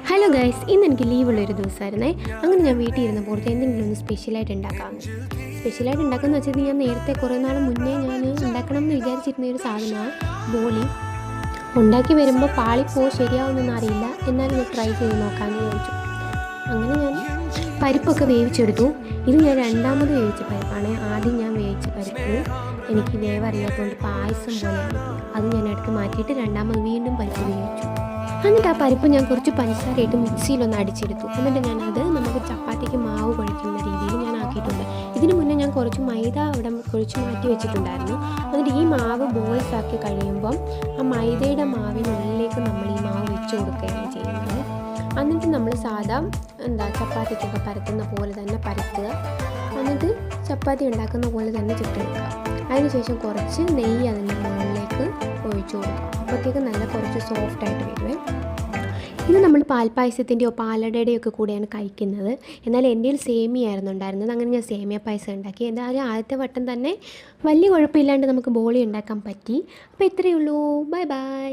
Hello guys, ഇന്ന് എനിക്ക് ലീവുള്ളൊരു ദിവസമായിരുന്നേ. അങ്ങനെ ഞാൻ വീട്ടിൽ ഇരുന്നപ്പോൾ എന്തെങ്കിലും ഒന്ന് സ്പെഷ്യലായിട്ട് ഉണ്ടാക്കാമെന്ന്. സ്പെഷ്യലായിട്ട് ഉണ്ടാക്കാമെന്ന് വെച്ചാൽ ഞാൻ നേരത്തെ കുറേ നാൾ മുന്നേ ഞാൻ ഉണ്ടാക്കണം എന്ന് വിചാരിച്ചിരുന്ന ഒരു സാധനമാണ് ബോളി. ഉണ്ടാക്കി വരുമ്പോൾ പാളിപ്പോ ശരിയാവുമെന്നൊന്നും അറിയില്ല, എന്നാലും ഞാൻ ട്രൈ ചെയ്ത് നോക്കാമെന്ന് വിചാരിച്ചു. അങ്ങനെ ഞാൻ പരിപ്പൊക്കെ വേവിച്ചെടുത്തു. ഇത് ഞാൻ രണ്ടാമത് വേവിച്ച പരിപ്പാണ്. ആദ്യം ഞാൻ വേവിച്ച പരിപ്പ് എനിക്ക് വേവറിയാത്തതുകൊണ്ട് പായസം പോലെയാണ്. അത് ഞാൻ എടുത്ത് മാറ്റിയിട്ട് രണ്ടാമത് വീണ്ടും പരിപ്പ് വേവിച്ചു. എന്നിട്ട് ആ പരിപ്പ് ഞാൻ കുറച്ച് പഞ്ചസാരയിട്ട് മിക്സിയിലൊന്ന് അടിച്ചെടുത്തു. എന്നിട്ട് ഞാനത് നമുക്ക് ചപ്പാത്തിക്ക് മാവ് കുഴയ്ക്കുന്ന രീതിയിൽ ഞാൻ ആക്കിയിട്ടുണ്ട്. ഇതിന് മുന്നേ ഞാൻ കുറച്ച് മൈദ അവിടെ കുഴിച്ച് മാറ്റി വെച്ചിട്ടുണ്ടായിരുന്നു. എന്നിട്ട് ഈ മാവ് ബോൾസ് ആക്കി കഴിയുമ്പം ആ മൈദയുടെ മാവിനുള്ളിലേക്ക് നമ്മൾ ഈ മാവ് വെച്ച് കൊടുക്കുകയാണ് ചെയ്യുന്നത്. എന്നിട്ട് നമ്മൾ സാധാ ചപ്പാത്തിക്കൊക്കെ പരത്തുന്ന പോലെ തന്നെ പരത്തുക. എന്നിട്ട് ചപ്പാത്തി ഉണ്ടാക്കുന്ന പോലെ തന്നെ ചുട്ടെടുക്കുക. അതിനുശേഷം കുറച്ച് നെയ്യ് അതിൻ്റെ മുകളിലേക്ക് ഒഴിച്ചു കൊടുക്കുക. അപ്പോഴത്തേക്ക് നല്ല കുറച്ച് സോഫ്റ്റായിട്ട് വരുവേ. ഇത് നമ്മൾ പാൽപ്പായസത്തിൻ്റെയോ പാലടയുടെയോ ഒക്കെ കൂടെയാണ് കഴിക്കുന്നത്. എന്നാൽ എൻ്റെ കയ്യിൽ സേമിയായിരുന്നു ഉണ്ടായിരുന്നത്. അങ്ങനെ ഞാൻ സേമിയ പായസം ഉണ്ടാക്കി. എന്തായാലും ആദ്യത്തെ വട്ടം തന്നെ വലിയ കുഴപ്പമില്ലാണ്ട് നമുക്ക് ബോളി ഉണ്ടാക്കാൻ പറ്റി. അപ്പോൾ ഇത്രയേ ഉള്ളൂ. Bye bye.